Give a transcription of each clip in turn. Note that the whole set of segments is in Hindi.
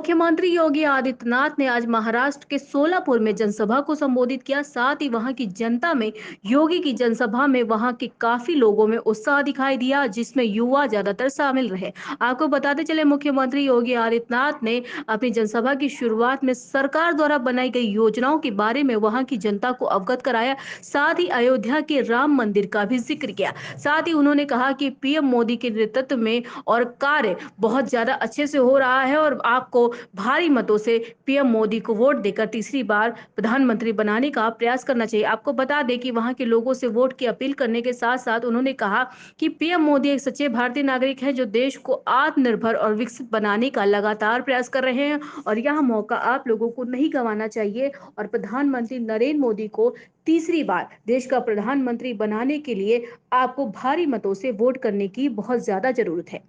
मुख्यमंत्री योगी आदित्यनाथ ने आज महाराष्ट्र के सोलापुर में जनसभा को संबोधित किया। साथ ही वहां की जनता में योगी की जनसभा में वहां के काफी लोगों में उत्साह दिखाई दिया, जिसमें युवा ज्यादातर शामिल रहे। आपको बताते चले, मुख्यमंत्री योगी आदित्यनाथ ने अपनी जनसभा की शुरुआत में सरकार द्वारा बनाई गई योजनाओं के बारे में वहां की जनता को अवगत कराया। साथ ही अयोध्या के राम मंदिर का भी जिक्र किया। साथ ही उन्होंने कहा कि पीएम मोदी के नेतृत्व में और कार्य बहुत ज्यादा अच्छे से हो रहा है और आपको भारी मतों से पीएम मोदी को वोट देकर तीसरी बार प्रधानमंत्री बनाने का प्रयास करना चाहिए। आपको बता दें कि वहां के लोगों से वोट की अपील करने के साथ साथ उन्होंने कहा कि पीएम मोदी एक सच्चे भारतीय नागरिक हैं जो देश को आत्मनिर्भर और विकसित बनाने का लगातार प्रयास कर रहे हैं और यह मौका आप लोगों को नहीं गंवाना चाहिए और प्रधानमंत्री नरेंद्र मोदी को तीसरी बार देश का प्रधानमंत्री बनाने के लिए आपको भारी मतों से वोट करने की बहुत ज्यादा जरूरत है।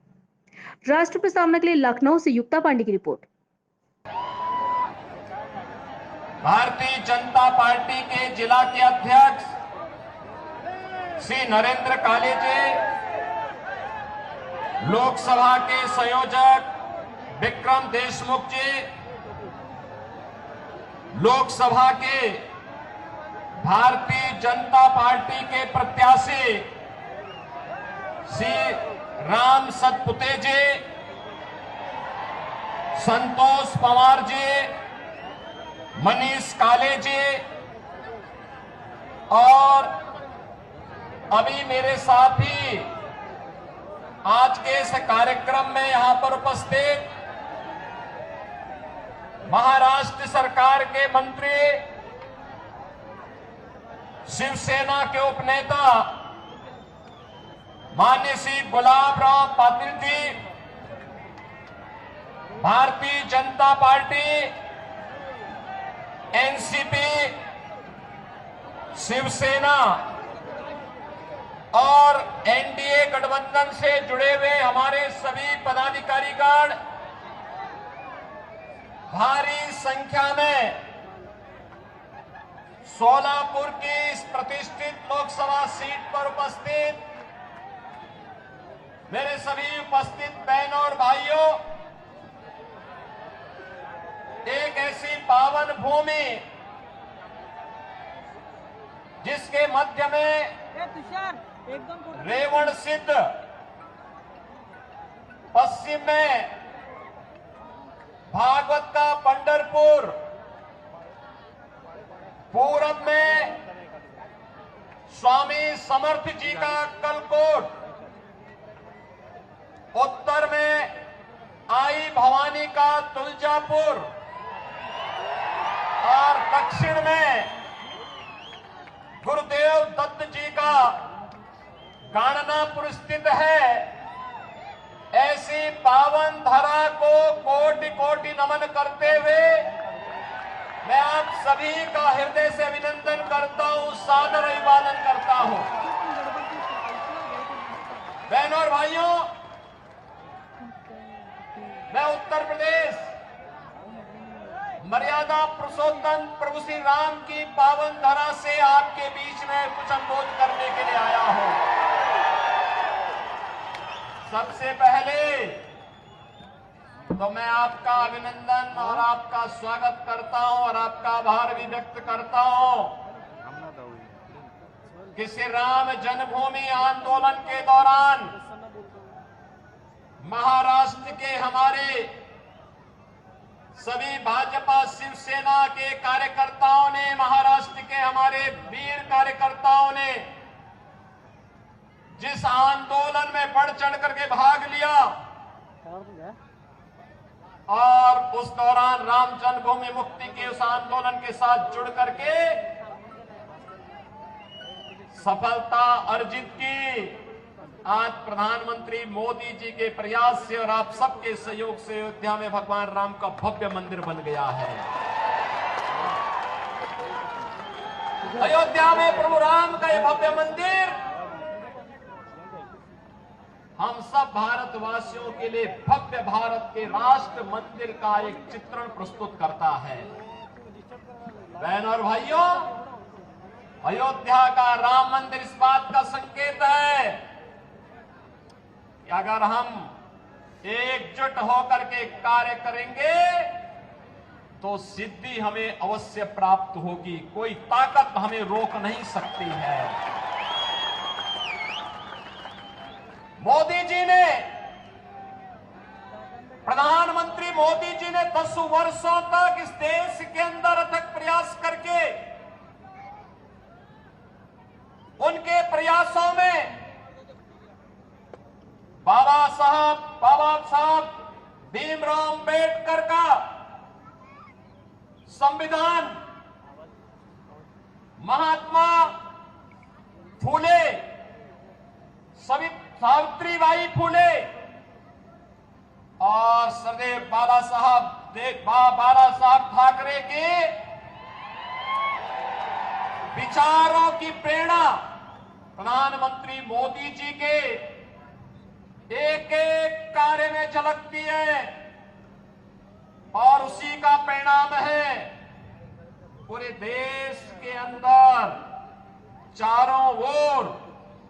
राष्ट्र प्रसारण के लिए लखनऊ से युक्ता पांडे की रिपोर्ट। भारतीय जनता पार्टी के जिला के अध्यक्ष श्री नरेंद्र कालेजे, लोकसभा के संयोजक विक्रम देशमुख जी, लोकसभा के भारतीय जनता पार्टी के प्रत्याशी श्री राम सतपुते जी, संतोष पवार जी, मनीष काले जी और अभी मेरे साथी आज के इस कार्यक्रम में यहां पर उपस्थित महाराष्ट्र सरकार के मंत्री, शिवसेना के उपनेता माननीय श्री गुलाबराव पाटिल जी, भारतीय जनता पार्टी, एनसीपी, शिवसेना और एनडीए गठबंधन से जुड़े हुए हमारे सभी पदाधिकारीगण भारी संख्या में सोलापुर की इस प्रतिष्ठित लोकसभा सीट पर उपस्थित मेरे सभी उपस्थित बहनों और भाइयों, एक ऐसी पावन भूमि जिसके मध्य में रेवण सिद्ध, पश्चिम में भागवत का पंढरपुर, पूरब में स्वामी समर्थ जी का अक्कलकोट, उत्तर में आई भवानी का तुलजापुर और दक्षिण में गुरुदेव दत्त जी का गाणनापुर स्थित है। ऐसी पावन धरा को कोटि कोटि नमन करते हुए मैं आप सभी का हृदय से अभिनंदन करता हूं, सादर अभिवादन करता हूं। बहनों और भाइयों, मैं उत्तर प्रदेश मर्यादा पुरुषोत्तम प्रभु श्री राम की पावन धरा से आपके बीच में कुछ संबोध करने के लिए आया हूं। सबसे पहले तो मैं आपका अभिनंदन और आपका स्वागत करता हूं और आपका आभार भी व्यक्त करता हूं कि श्री राम जन्मभूमि आंदोलन के दौरान महाराष्ट्र के हमारे सभी भाजपा शिवसेना के कार्यकर्ताओं ने, महाराष्ट्र के हमारे वीर कार्यकर्ताओं ने जिस आंदोलन में बढ़ चढ़ करके भाग लिया और उस दौरान राम जन्मभूमि मुक्ति के उस आंदोलन के साथ जुड़ करके सफलता अर्जित की, आज प्रधानमंत्री मोदी जी के प्रयास से और आप सबके सहयोग से अयोध्या में भगवान राम का भव्य मंदिर बन गया है। अयोध्या में प्रभु राम का यह भव्य मंदिर हम सब भारतवासियों के लिए भव्य भारत के राष्ट्र मंदिर का एक चित्रण प्रस्तुत करता है। बहनों और भाइयों, अयोध्या का राम मंदिर इस बात का संकेत है कि अगर हम एकजुट होकर के कार्य करेंगे तो सिद्धि हमें अवश्य प्राप्त होगी। कोई ताकत हमें रोक नहीं सकती है। मोदी जी ने, प्रधानमंत्री मोदी जी ने 10 वर्षों तक इस देश के अंदर अथक प्रयास करके उनके प्रयासों में बाबा साहब भीमराव अंबेडकर का संविधान, महात्मा फूले, सावित्रीबाई फूले और सरदेव बाला साहब ठाकरे के विचारों की प्रेरणा प्रधानमंत्री मोदी जी के एक एक कार्य में झलकती है और उसी का परिणाम है पूरे देश के अंदर चारों ओर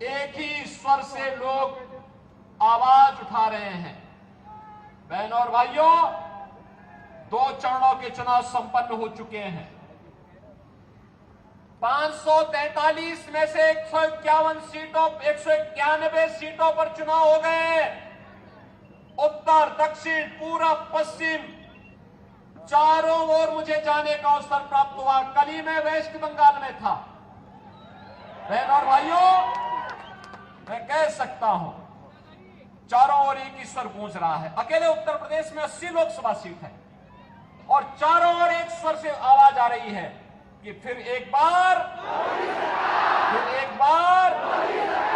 एक ही स्वर से लोग आवाज उठा रहे हैं। बहनों और भाइयों, 2 चरणों के चुनाव संपन्न हो चुके हैं। 543 में से 191 सीटों पर चुनाव हो गए। उत्तर, दक्षिण, पूरब, पश्चिम चारों ओर मुझे जाने का अवसर प्राप्त हुआ। कल ही मैं वेस्ट बंगाल में था। बहनों और भाइयों, मैं कह सकता हूं चारों ओर एक ही स्वर गूंज रहा है। अकेले उत्तर प्रदेश में 80 लोकसभा सीट है और चारों ओर एक स्वर से आवाज आ रही है कि फिर एक बार